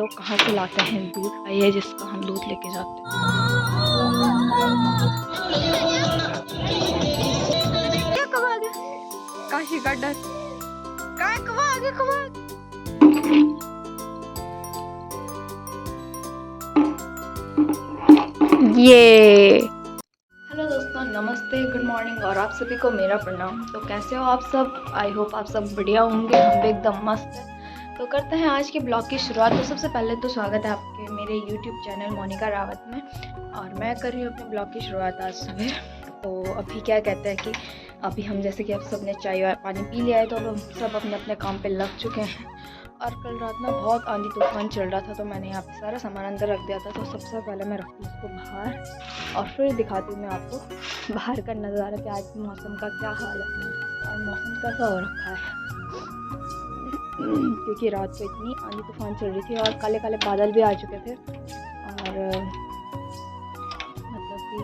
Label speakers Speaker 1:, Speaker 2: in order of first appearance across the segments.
Speaker 1: लोग कहाँ से लाते हैं दूध, ये जिसका हम दूध लेके जाते हैं। ये कब आ गया? काशी का डर काय कब आ गया? कब आ गया? ये हेलो दोस्तों, नमस्ते, गुड मॉर्निंग और आप सभी को मेरा प्रणाम। तो कैसे हो आप सब? आई होप आप सब बढ़िया होंगे। हम भी एकदम मस्त हैं। तो करते हैं आज के ब्लॉग की शुरुआत। तो सबसे पहले तो स्वागत है आपके मेरे यूट्यूब चैनल मोनिका रावत में, और मैं कर रही हूँ अपने ब्लॉग की शुरुआत आज सवेर। तो अभी क्या कहते हैं कि अभी हम जैसे कि अब सब ने चाय पानी पी लिया है, तो अब हम सब अपने अपने काम पर लग चुके हैं। और कल रात में बहुत आंधी तूफान चल रहा था, तो मैंने यहाँ पे सारा सामान अंदर रख दिया था। तो सबसे पहले मैं रखती हूँ इसको बाहर और फिर दिखाती हूँ मैं आपको बाहर का नज़ारा कि आज मौसम का क्या हाल है और मौसम कैसा हो रखा है। क्योंकि रात को इतनी आंधी तूफान चल रही थी और काले काले बादल भी आ चुके थे, और मतलब कि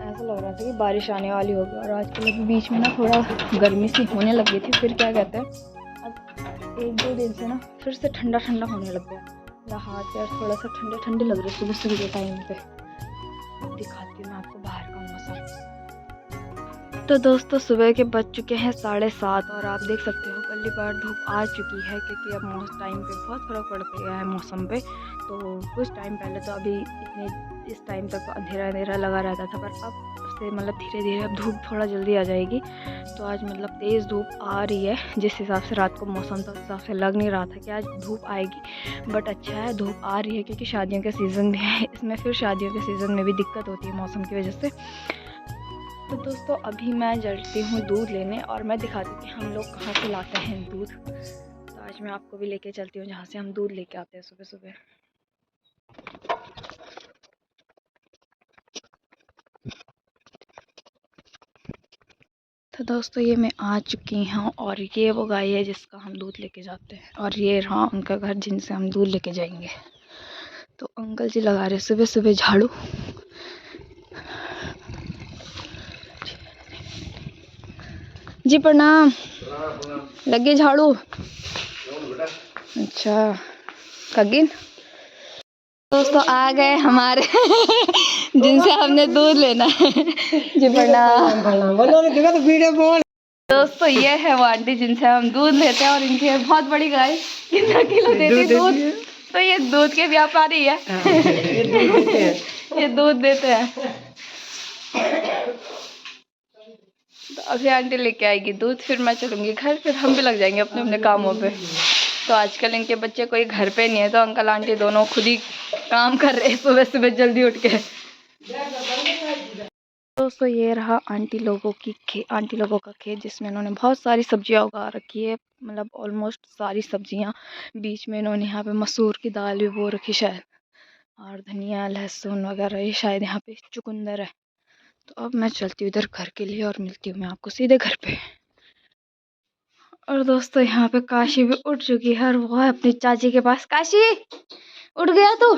Speaker 1: ऐसा लग रहा था कि बारिश आने वाली होगी। और आजकल अभी बीच में ना थोड़ा गर्मी सी होने लगी थी, फिर क्या कहते हैं अब 1-2 दिन से ना फिर से ठंडा ठंडा होने लग गया। मेरा हाथ यार थोड़ा सा ठंडे ठंडे लग रहे सुबह सुबह के टाइम पे। दिखाती हूँ मैं आपको बाहर का मौसम। तो दोस्तों सुबह के बज चुके हैं 7:30 और आप देख सकते हो पहली बार धूप आ चुकी है, क्योंकि अब मौसम टाइम पे बहुत फ़र्क पड़ गया है मौसम पे। तो कुछ टाइम पहले तो अभी इस टाइम तक अंधेरा अंधेरा लगा रहता था, पर अब से मतलब धीरे धीरे अब धूप थोड़ा जल्दी आ जाएगी। तो आज मतलब तेज़ धूप आ रही है। जिस हिसाब से रात को मौसम था उस हिसाब से लग नहीं रहा था कि आज धूप आएगी, बट अच्छा है धूप आ रही है, क्योंकि शादियों का सीज़न भी है इसमें। फिर शादियों के सीज़न में भी दिक्कत होती है मौसम की वजह से। तो दोस्तों अभी मैं चलती हूँ दूध लेने, और मैं दिखाती हूँ कि हम लोग कहाँ से लाते हैं दूध। तो आज मैं आपको भी लेके चलती हूँ जहाँ से हम दूध लेके आते हैं सुबह सुबह। तो दोस्तों ये मैं आ चुकी हूँ, और ये वो गाय है जिसका हम दूध लेके जाते हैं, और ये रहा उनका घर जिनसे हम दूध लेके जाएंगे। तो अंकल जी लगा रहे सुबह सुबह झाड़ू। जी प्रणाम। लगे झाड़ू? अच्छा कगिन दोस्तों आ गए हमारे जिनसे हमने दूध लेना है। जी प्रणाम। दोस्तों ये है वो आंटी जिनसे हम दूध लेते हैं, और इनकी है बहुत बड़ी गाय। कितना किलो देती है दूध? तो ये दूध के व्यापारी है। ये दूध देते हैं। तो अभी आंटी लेके आएगी दूध, फिर मैं चलूंगी घर, फिर हम भी लग जाएंगे अपने अपने कामों पे। तो आजकल इनके बच्चे कोई घर पे नहीं है, तो अंकल आंटी दोनों खुद ही काम कर रहे हैं सुबह सुबह जल्दी उठ के। दोस्तों ये रहा आंटी लोगों का खेत, जिसमें इन्होंने बहुत सारी सब्जियां उगा रखी है, मतलब ऑलमोस्ट सारी सब्जियां। बीच में इन्होंने यहाँ पे मसूर की दाल भी बो रखी शायद, और धनिया लहसुन वगैरह ये शायद यहाँ पे चुकंदर है। तो अब मैं चलती हूँ इधर घर के लिए, और मिलती हूँ मैं आपको सीधे घर पे। और दोस्तों यहाँ पे काशी भी उठ चुकी है, और वो है अपनी चाची के पास। काशी उठ गया तू?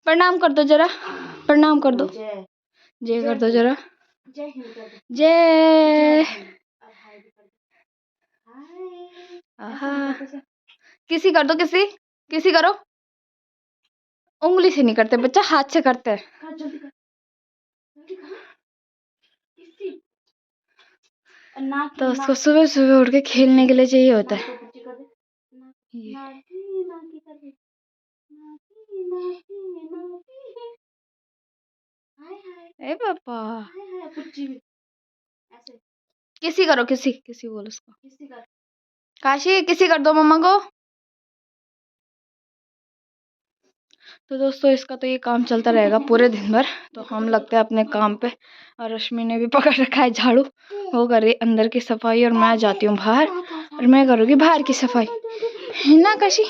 Speaker 1: प्रणाम कर दो जरा, प्रणाम कर दो, जय कर दो जरा, जय। किसी कर दो, किसी करो। उंगली से नहीं करते बच्चा, हाथ से करते हैं। तो उसको सुबह सुबह उठ के खेलने के लिए चाहिए होता है। ए पापा किसी करो, किसी बोलो उसको। काशी किसी कर दो मम्मा को। तो दोस्तों इसका तो ये काम चलता रहेगा पूरे दिन भर। तो हम लगते हैं अपने काम पे, और रश्मि ने भी पकड़ रखा है झाड़ू। वो कर रही अंदर की सफाई, और मैं जाती हूँ बाहर, और मैं करूँगी बाहर की सफाई, है ना काशी?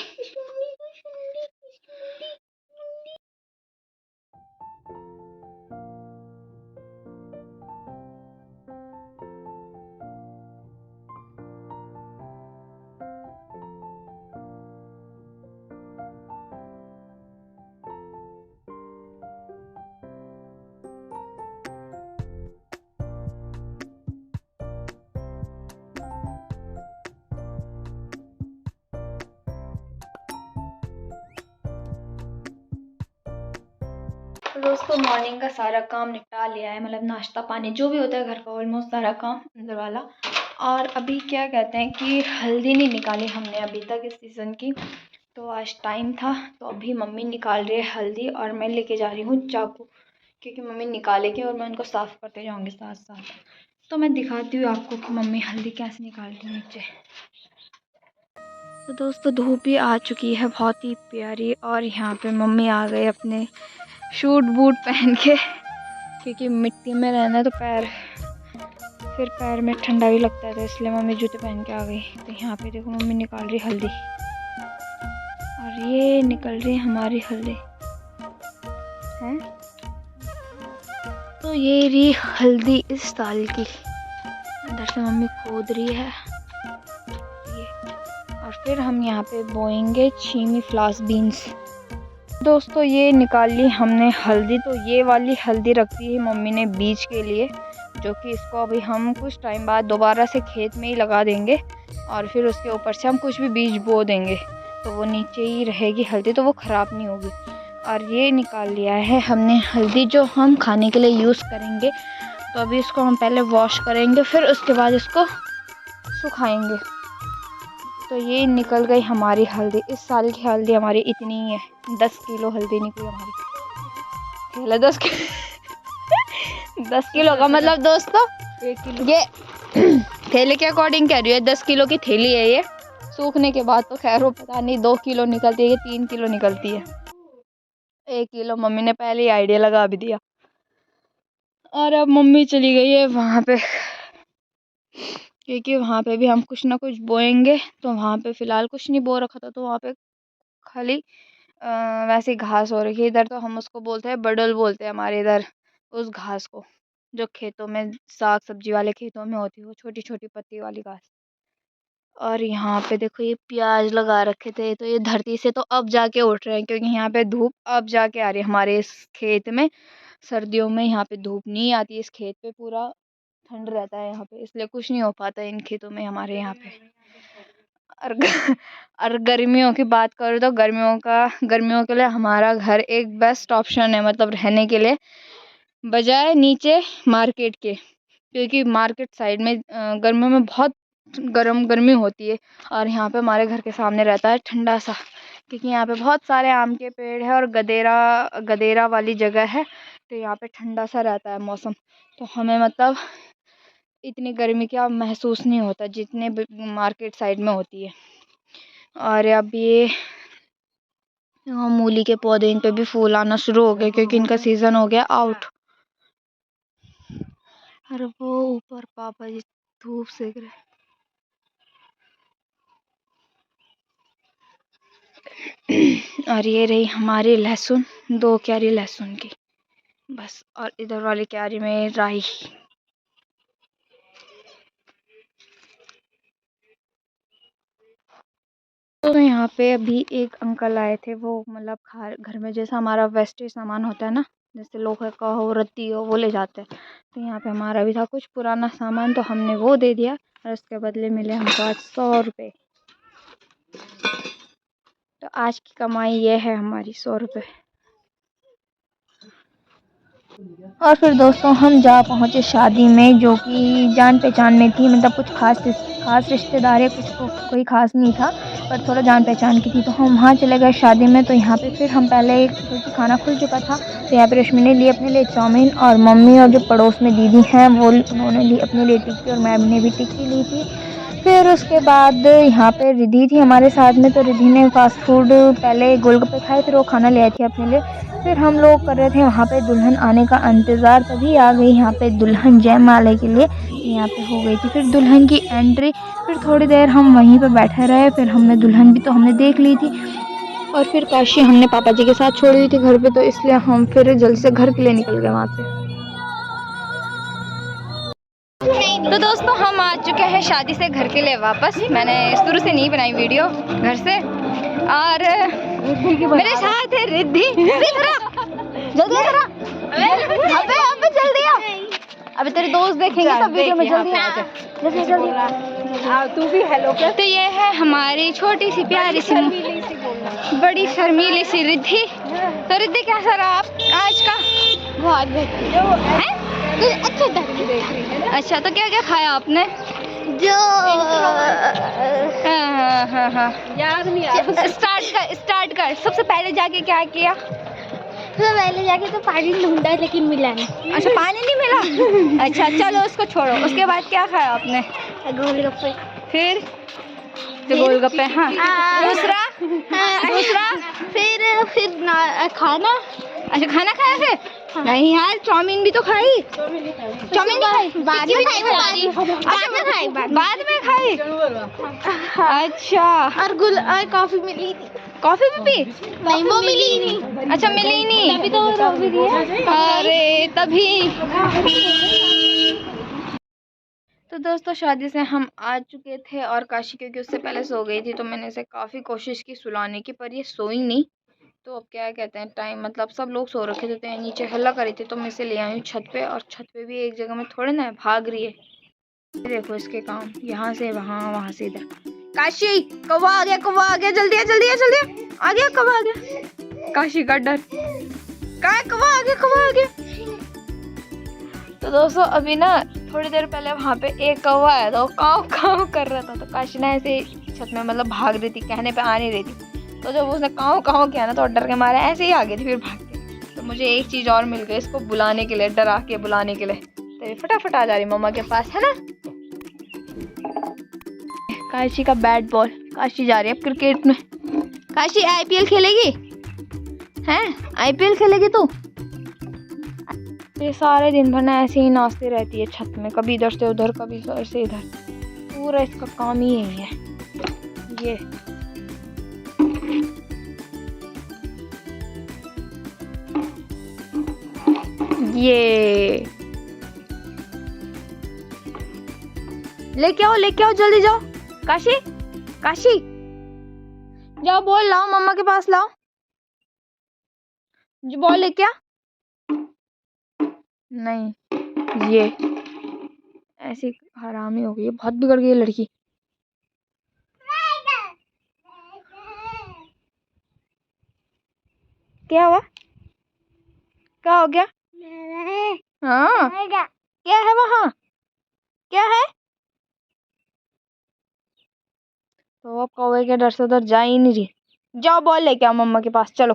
Speaker 1: तो दोस्तों मॉर्निंग का सारा काम निपटा लिया है, मतलब नाश्ता पानी जो भी होता है घर का ऑलमोस्ट सारा काम अंदर वाला। और अभी क्या कहते हैं कि हल्दी नहीं निकाली हमने अभी तक इस सीज़न की, तो आज टाइम था तो अभी मम्मी निकाल रही है हल्दी और मैं लेके जा रही हूँ चाकू, क्योंकि मम्मी निकालेगी और मैं उनको साफ़ करते जाऊँगी साथ साथ। तो मैं दिखाती हूँ आपको कि मम्मी हल्दी कैसे निकालती है नीचे। तो दोस्तों धूप भी आ चुकी है बहुत ही प्यारी, और यहाँ पे मम्मी आ गए अपने शूट बूट पहन के, क्योंकि मिट्टी में रहना तो फिर पैर में ठंडा भी लगता है, तो इसलिए मम्मी जूते पहन के आ गई। तो यहाँ पे देखो मम्मी निकाल रही हल्दी, और ये निकल रही हमारी हल्दी है। तो ये रही हल्दी इस साल की, अंदर से मम्मी खोद रही है ये, और फिर हम यहाँ पे बोएंगे छीमी फ्लास बीन्स। दोस्तों ये निकाल ली हमने हल्दी, तो ये वाली हल्दी रखती है मम्मी ने बीज के लिए, जो कि इसको अभी हम कुछ टाइम बाद दोबारा से खेत में ही लगा देंगे, और फिर उसके ऊपर से हम कुछ भी बीज बो देंगे, तो वो नीचे ही रहेगी हल्दी, तो वो ख़राब नहीं होगी। और ये निकाल लिया है हमने हल्दी जो हम खाने के लिए यूज़ करेंगे, तो अभी इसको हम पहले वॉश करेंगे, फिर उसके बाद इसको सुखाएंगे। तो ये निकल गई हमारी हल्दी, इस साल की हल्दी हमारी इतनी ही है, 10 किलो हल्दी निकली हमारी। थैला 10 किलो 10 किलो का मतलब दोस्तों 1 किलो, ये थैले के अकॉर्डिंग कह रही है, 10 किलो की थैली है ये। सूखने के बाद तो खैर वो पता नहीं 2 किलो निकलती है, ये 3 किलो निकलती है। 1 किलो मम्मी ने पहले ही आइडिया लगा भी दिया। और अब मम्मी चली गई है वहाँ पे, क्योंकि वहाँ पे भी हम कुछ ना कुछ बोएंगे, तो वहाँ पे फ़िलहाल कुछ नहीं बो रखा था, तो वहाँ पे खाली वैसे घास हो रखी है। इधर तो हम उसको बोलते हैं बडल, बोलते हैं हमारे इधर उस घास को, जो खेतों में साग सब्जी वाले खेतों में होती है, वो छोटी छोटी पत्ती वाली घास। और यहाँ पे देखो ये प्याज लगा रखे थे, तो ये धरती से तो अब जाके उठ रहे हैं, क्योंकि यहाँ पे धूप अब जाके आ रही है हमारे इस खेत में। सर्दियों में यहाँ पे धूप नहीं आती, इस खेत पे पूरा ठंड रहता है यहाँ पे, इसलिए कुछ नहीं हो पाता इन खेतों में हमारे यहाँ पे। और गर्मियों की बात करूँ तो गर्मियों के लिए हमारा घर एक बेस्ट ऑप्शन है, मतलब रहने के लिए, बजाय नीचे मार्केट के, क्योंकि मार्केट साइड में गर्मियों में बहुत गर्मी होती है, और यहाँ पे हमारे घर के सामने रहता है ठंडा सा, क्योंकि यहाँ पे बहुत सारे आम के पेड़ है और गदेरा वाली जगह है, तो यहाँ पे ठंडा सा रहता है मौसम, तो हमें मतलब इतनी गर्मी का महसूस नहीं होता जितने मार्केट साइड में होती है। और अब ये मूली के पौधे, इन पे भी फूल आना शुरू हो गए, क्योंकि इनका सीज़न हो गया आउट। और वो ऊपर पापा जी धूप सेक रहे। और ये रही हमारी लहसुन, 2 क्यारी लहसुन की बस, और इधर वाली क्यारी में राई। तो यहाँ पे अभी एक अंकल आए थे, वो मतलब घर में जैसा हमारा वेस्टेज सामान होता है ना, जैसे लोहे का हो, रद्दी हो, वो ले जाते हैं, तो यहाँ पे हमारा भी था कुछ पुराना सामान, तो हमने वो दे दिया, और उसके बदले मिले हमको आज 100 रुपये। तो आज की कमाई ये है हमारी, 100 रुपये। और फिर दोस्तों हम जा पहुँचे शादी में, जो कि जान पहचान में थी, मतलब कुछ खास रिश्तेदार है, कुछ तो कोई ख़ास नहीं था, पर थोड़ा जान पहचान की थी, तो हम वहाँ चले गए शादी में। तो यहाँ पे फिर हम पहले, क्योंकि खाना खुल चुका था, तो यहाँ पे रश्मि ने ली अपने लिए चाउमीन, और मम्मी और जो पड़ोस में दीदी हैं वो उन्होंने ली अपने लिए टिक्की, और मैम ने भी टिक्की ली थी। फिर उसके बाद यहाँ पे रिद्धि थी हमारे साथ में, तो रिद्धि ने फ़ास्ट फूड पहले गोलगप्पे खाए, फिर वो खाना ले आई थी अपने लिए। फिर हम लोग कर रहे थे वहाँ पे दुल्हन आने का इंतज़ार, तभी आ गई यहाँ पे दुल्हन जयमाला के लिए, यहाँ पे हो गई थी फिर दुल्हन की एंट्री। फिर थोड़ी देर हम वहीं पे बैठे रहे, फिर हमने दुल्हन भी तो हमने देख ली थी, और फिर काशी हमने पापा जी के साथ छोड़ी हुई थी घर पे, तो इसलिए हम फिर जल्दी से घर के लिए निकल गए वहाँ से। तो दोस्तों हम आ चुके हैं शादी से घर के लिए वापस। मैंने शुरू से नहीं बनाई वीडियो घर से, और मेरे साथ है रिद्धि। जल्दी जल्दी आ, अभी तेरे दोस्त देखेंगे सब वीडियो में, जल्दी तू भी हेलो। तो ये है हमारी छोटी सी प्यारी सी बड़ी शर्मीली सी रिद्धि। तो रिद्धि कैसा रहा आप आज का?
Speaker 2: बहुत बेहतरीन। अच्छा देख रही है।
Speaker 1: अच्छा, तो क्या क्या खाया आपने?
Speaker 2: जो
Speaker 1: हाँ
Speaker 2: याद नहीं आ रहा।
Speaker 1: स्टार्ट कर। सबसे पहले जाके क्या किया?
Speaker 2: तो पहले जाके तो पानी ढूंढा लेकिन मिला नहीं।
Speaker 1: अच्छा, पानी नहीं मिला। अच्छा चलो उसको छोड़ो। उसके बाद क्या खाया आपने?
Speaker 2: गोलगप्पे।
Speaker 1: फिर जो गोलगप्पे, हाँ। दूसरा
Speaker 2: फिर खाना।
Speaker 1: अच्छा, खाना खाया फिर?
Speaker 2: हाँ।
Speaker 1: नहीं यार, चाउमीन भी तो खाई। चाउमीन नहीं खाई?
Speaker 2: बाद में खाई।
Speaker 1: बाद में खाई। अच्छा,
Speaker 2: और कॉफी मिली थी।
Speaker 1: कॉफी भी पी?
Speaker 2: नहीं, वो मिली नहीं।
Speaker 1: अच्छा, मिली नहीं।
Speaker 2: तभी तो रो भी रही है।
Speaker 1: अरे तभी। तो दोस्तों, शादी से हम आ चुके थे और काशी क्योंकि उससे पहले सो गई थी, तो मैंने इसे काफ़ी कोशिश की सुलाने की, पर ये सोई नहीं। तो अब क्या कहते हैं, टाइम मतलब सब लोग सो रखे थे तो ये नीचे हल्ला करी थी, तो मैं इसे ले आई हूँ छत पे। और छत पे भी एक जगह में थोड़े ना भाग रही है। ये देखो इसके काम, यहाँ से वहाँ, वहाँ से इधर। काशी, कौवा आ गया, कौवा आ गया, जल्दी आ, जल्दी आ, जल्दी आ गया, कौवा आ गया। काशी का डर, कहाँ है? कौवा आ गया, कौवा आ गया। तो दोस्तों, अभी ना थोड़ी देर पहले वहाँ पे एक कौवा आया था, वो काँव काँव कर रहा था। तो काशी ना ऐसे छत में मतलब भाग रही थी, कहने पे आ नहीं रही थी। तो जब उसने काँव काँव किया ना, तो डर के मारे ऐसे ही आ गई थी फिर भाग के। तो मुझे एक चीज़ और मिल गई इसको बुलाने के लिए, डरा के बुलाने के लिए। तो ये फटाफट आ जा रही मम्मा के पास, है ना। काशी का बैट बॉल, काशी जा रही है अब क्रिकेट में। काशी IPL खेलेगी? हैं, IPL खेलेगी तू? ये सारे दिन भर ना ऐसे ही नाचती रहती है छत में, कभी इधर से उधर, कभी इधर से इधर। पूरा इसका काम ही यही है। ये लेके आओ जल्दी जाओ। काशी, काशी जाओ, बॉल लाओ, मम्मा के पास लाओ। जो बॉल लेके आ। नहीं, ये ऐसी हरामी हो गई है, बहुत बिगड़ गई है लड़की। क्या हुआ? क्या हो गया? हाँ, क्या है वहाँ? क्या है? तो अब कौवे के डर से उधर जा ही नहीं रही। जाओ, बॉल लेके आओ मम्मा के पास, चलो।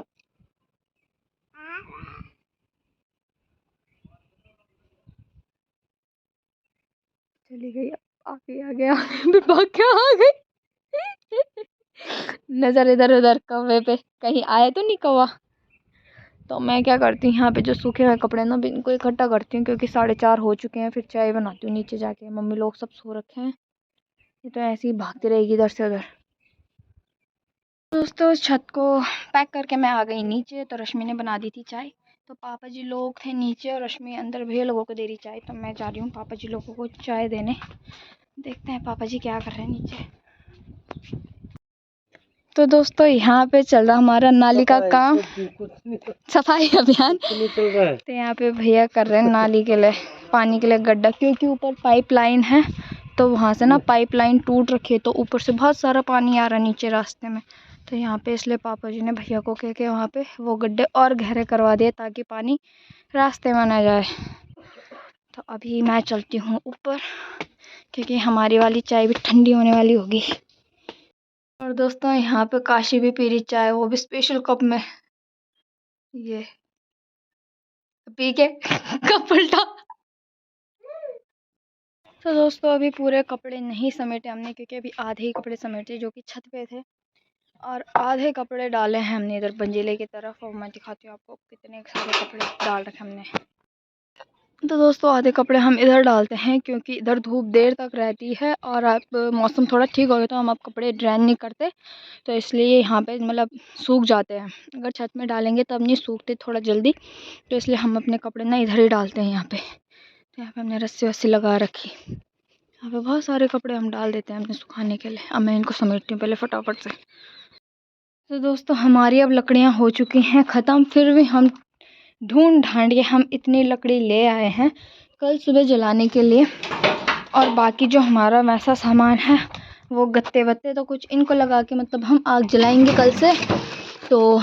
Speaker 1: चली गई, आ गया भाग के आ गई। नजर इधर उधर कौवे पे, कहीं आए तो नहीं कौवा। तो मैं क्या करती हूँ, यहाँ पे जो सूखे हुए कपड़े ना इनको इकट्ठा करती हूँ, क्योंकि 4:30 हो चुके हैं। फिर चाय बनाती हूँ नीचे जाके, मम्मी लोग सब सो रखे हैं। ये तो ऐसे ही भागती रहेगी इधर से उधर। दोस्तों, छत को पैक करके मैं आ गई नीचे। तो रश्मि ने बना दी थी चाय। तो पापा जी लोग थे नीचे और रश्मि अंदर भैया लोगों को दे रही चाय। तो मैं जा रही हूँ पापा जी लोगों को चाय देने। देखते हैं पापा जी क्या कर रहे हैं नीचे। तो दोस्तों, यहाँ पे चल रहा हमारा नाली का काम, सफाई अभियान। तो यहाँ पे भैया कर रहे हैं नाली के लिए, पानी के लिए गड्ढा, क्योंकि ऊपर पाइपलाइन है। तो वहाँ से ना पाइपलाइन टूट रखी है, तो ऊपर से बहुत सारा पानी आ रहा है नीचे रास्ते में। तो यहाँ पे इसलिए पापा जी ने भैया को कह के वहाँ पे वो गड्ढे और गहरे करवा दिए, ताकि पानी रास्ते में ना जाए। तो अभी मैं चलती हूँ ऊपर, क्योंकि हमारी वाली चाय भी ठंडी होने वाली होगी। और दोस्तों, यहाँ पे काशी भी पी रही चाय, वो भी स्पेशल कप में। ये पी के कप उल्टा। तो दोस्तों, अभी पूरे कपड़े नहीं समेटे हमने, क्योंकि अभी आधे ही कपड़े समेटे जो कि छत पे थे, और आधे कपड़े डाले हैं हमने इधर बंजीले की तरफ। और मैं दिखाती हूँ आपको कितने सारे कपड़े डाल रखे हमने। तो दोस्तों, आधे कपड़े हम इधर डालते हैं, क्योंकि इधर धूप देर तक रहती है, और अब मौसम थोड़ा ठीक हो गया तो हम अब कपड़े ड्राई नहीं करते। तो इसलिए यहाँ पे मतलब सूख जाते हैं। अगर छत में डालेंगे तब नहीं सूखते थोड़ा जल्दी, तो इसलिए हम अपने कपड़े ना इधर ही डालते हैं यहाँ पे। तो यहाँ पे हमने रस्सी वस्सी लगा रखी। यहाँ पे बहुत सारे कपड़े हम डाल देते हैं अपने सुखाने के लिए। अब मैं इनको समेटती हूँ पहले फटाफट से। तो दोस्तों, हमारी अब लकड़ियाँ हो चुकी हैं ख़त्म। फिर भी हम ढूंढ ढांड के हम इतनी लकड़ी ले आए हैं कल सुबह जलाने के लिए। और बाकी जो हमारा वैसा सामान है, वो गत्ते वत्ते तो कुछ इनको लगा के मतलब हम आग जलाएंगे कल से। तो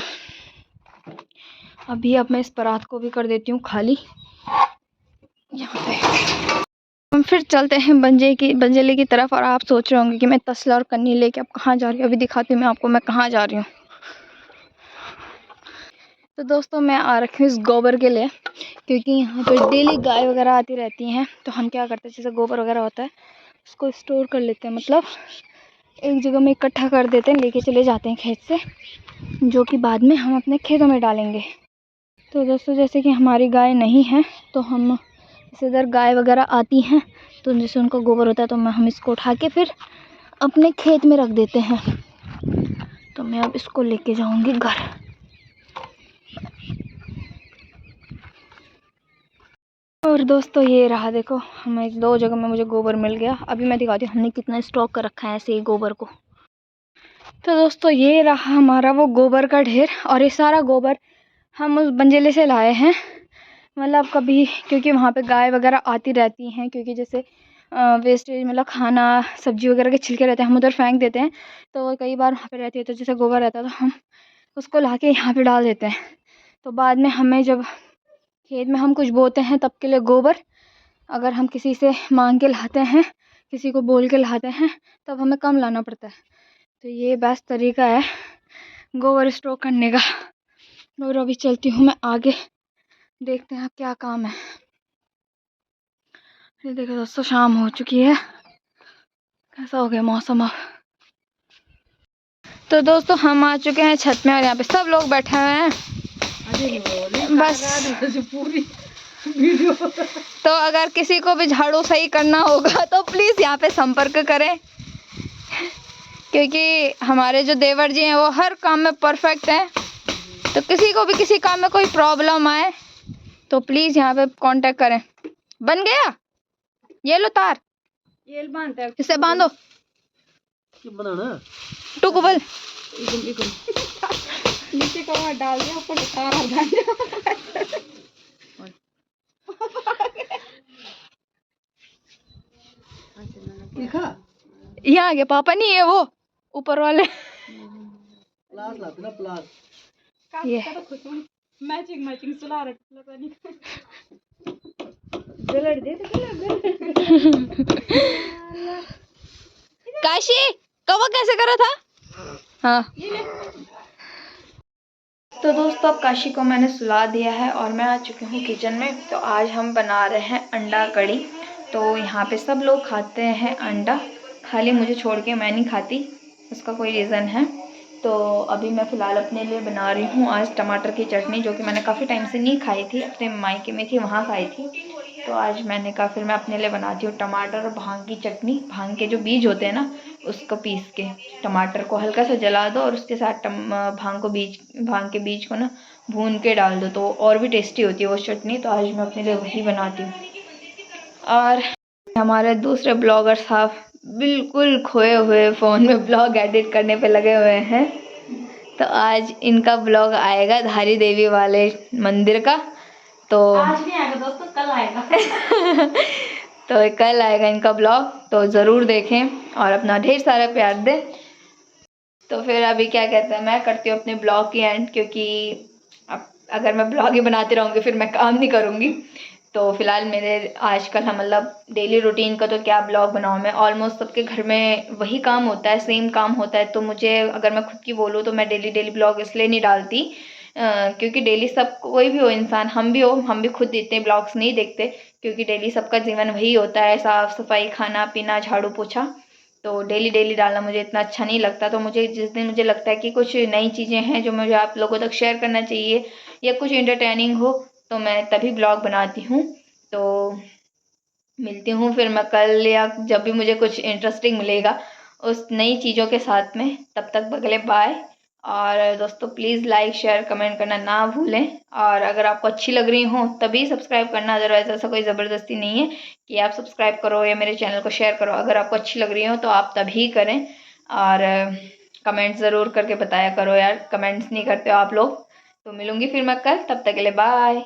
Speaker 1: अभी अब मैं इस परात को भी कर देती हूँ खाली यहाँ पे। हम फिर चलते हैं बंजेली की तरफ। और आप सोच रहे होंगे कि मैं तसला और कन्नी लेके अब कहाँ जा रही हूँ। अभी दिखाती हूँ मैं आपको मैं कहाँ जा रही हूँ। तो दोस्तों मैं आ रखी हूँ इस गोबर के लिए, क्योंकि यहाँ पे डेली गाय वगैरह आती रहती हैं। तो हम क्या करते हैं, जैसे गोबर वगैरह होता है उसको स्टोर कर लेते हैं, मतलब एक जगह में इकट्ठा कर देते हैं, लेके चले जाते हैं खेत से, जो कि बाद में हम अपने खेतों में डालेंगे। तो दोस्तों जैसे कि हमारी गाय नहीं है तो हम जैसे इधर गाय वगैरह आती हैं तो जैसे उनका गोबर होता है तो हम इसको उठा के फिर अपने खेत में रख देते हैं। तो मैं अब इसको लेके जाऊंगी घर। और दोस्तों ये रहा, देखो हमें 2 जगह में मुझे गोबर मिल गया। अभी मैं दिखाती हूँ हमने कितना स्टॉक कर रखा है ऐसे ही गोबर को। तो दोस्तों ये रहा हमारा वो गोबर का ढेर। और ये सारा गोबर हम उस बंजेले से लाए हैं, मतलब कभी, क्योंकि वहाँ पे गाय वगैरह आती रहती हैं, क्योंकि जैसे वेस्टेज मतलब खाना सब्जी वगैरह के छिलके रहते हैं हम उधर फेंक देते हैं, तो कई बार वहाँ पे रहती है, तो जैसे गोबर रहता है तो हम उसको ला के यहाँ पर डाल देते हैं। तो बाद में हमें जब खेत में हम कुछ बोते हैं तब के लिए गोबर अगर हम किसी से मांग के लाते हैं, किसी को बोल के लाते हैं, तब हमें कम लाना पड़ता है। तो ये बेस्ट तरीका है गोबर स्टोर करने का। और अभी चलती हूँ मैं आगे, देखते हैं क्या काम है। ये देखो दोस्तों शाम हो चुकी है, कैसा हो गया मौसम अब। तो दोस्तों हम आ चुके हैं छत में और यहाँ पे सब लोग बैठे हुए हैं बस पूरी वीडियो। तो अगर किसी को भी झाड़ू सही करना होगा तो प्लीज़ यहाँ पे संपर्क करें, क्योंकि हमारे जो देवर जी हैं वो हर काम में परफेक्ट हैं। तो किसी को भी किसी काम में कोई प्रॉब्लम आए तो प्लीज़ यहाँ पे कांटेक्ट करें। बन गया ये लो तार, ये बांधता है, इसे बांधो टुकुबल नीचे को डाल दिया, ऊपर तार डाल दिया। यहाँ आ गया पापा, नहीं है वो ऊपर वाले प्लास लाते ना प्लास। ये मैचिंग मैचिंग सुला रहे जलड़ दे काशी कवा कैसे करा था। हाँ तो दोस्तों अब काशी को मैंने सुला दिया है और मैं आ चुकी हूँ किचन में। तो आज हम बना रहे हैं अंडा कड़ी। तो यहाँ पे सब लोग खाते हैं अंडा, खाली मुझे छोड़ के मैं नहीं खाती, उसका कोई रीज़न है। तो अभी मैं फ़िलहाल अपने लिए बना रही हूँ आज टमाटर की चटनी, जो कि मैंने काफ़ी टाइम से नहीं खाई थी, अपने मायके में थी वहाँ खाई थी। तो आज मैंने कहा फिर मैं अपने लिए बनाती हूँ टमाटर और भांग की चटनी। भांग के जो बीज होते हैं ना उसको पीस के टमाटर को हल्का सा जला दो और उसके साथ भांग के बीज को ना भून के डाल दो, तो और भी टेस्टी होती है वो चटनी। तो आज मैं अपने लिए वही बनाती हूँ। और हमारे दूसरे ब्लॉगर साहब बिल्कुल खोए हुए फ़ोन में ब्लॉग एडिट करने पे लगे हुए हैं। तो आज इनका ब्लॉग आएगा धारी देवी वाले मंदिर का। तो आज नहीं आएगा दोस्तों, कल आएगा। तो कल आएगा इनका ब्लॉग, तो ज़रूर देखें और अपना ढेर सारा प्यार दें। तो फिर अभी क्या कहते हैं, मैं करती हूँ अपने ब्लॉग की एंड, क्योंकि अब अगर मैं ब्लॉग ही बनाती रहूँगी फिर मैं काम नहीं करूँगी। तो फिलहाल मेरे आजकल हम मतलब डेली रूटीन का तो क्या ब्लॉग बनाऊँ मैं, ऑलमोस्ट सबके घर में वही काम होता है, सेम काम होता है। तो मुझे अगर मैं खुद की बोलूँ तो मैं डेली ब्लॉग इसलिए नहीं डालती क्योंकि डेली सब कोई भी हो इंसान, हम भी खुद इतने ब्लॉग्स नहीं देखते, क्योंकि डेली सबका जीवन वही होता है, साफ़ सफाई, खाना पीना, झाड़ू पोछा। तो डेली डालना मुझे इतना अच्छा नहीं लगता। तो मुझे जिस दिन मुझे लगता है कि कुछ नई चीज़ें हैं जो मुझे आप लोगों तक शेयर करना चाहिए या कुछ इंटरटेनिंग हो, तो मैं तभी ब्लॉग बनाती हूँ। तो मिलती हूँ फिर मैं कल या जब भी मुझे कुछ इंटरेस्टिंग मिलेगा उस नई चीज़ों के साथ में। तब तक बगले बाय। और दोस्तों प्लीज़ लाइक शेयर कमेंट करना ना भूलें, और अगर आपको अच्छी लग रही हो तभी सब्सक्राइब करना, अदरवाइज़ ऐसा कोई ज़बरदस्ती नहीं है कि आप सब्सक्राइब करो या मेरे चैनल को शेयर करो। अगर आपको अच्छी लग रही हो तो आप तभी करें। और कमेंट ज़रूर करके बताया करो यार, कमेंट्स नहीं करते हो आप लोग। तो मिलूँगी फिर मैं कल, तब तक के लिए बाय।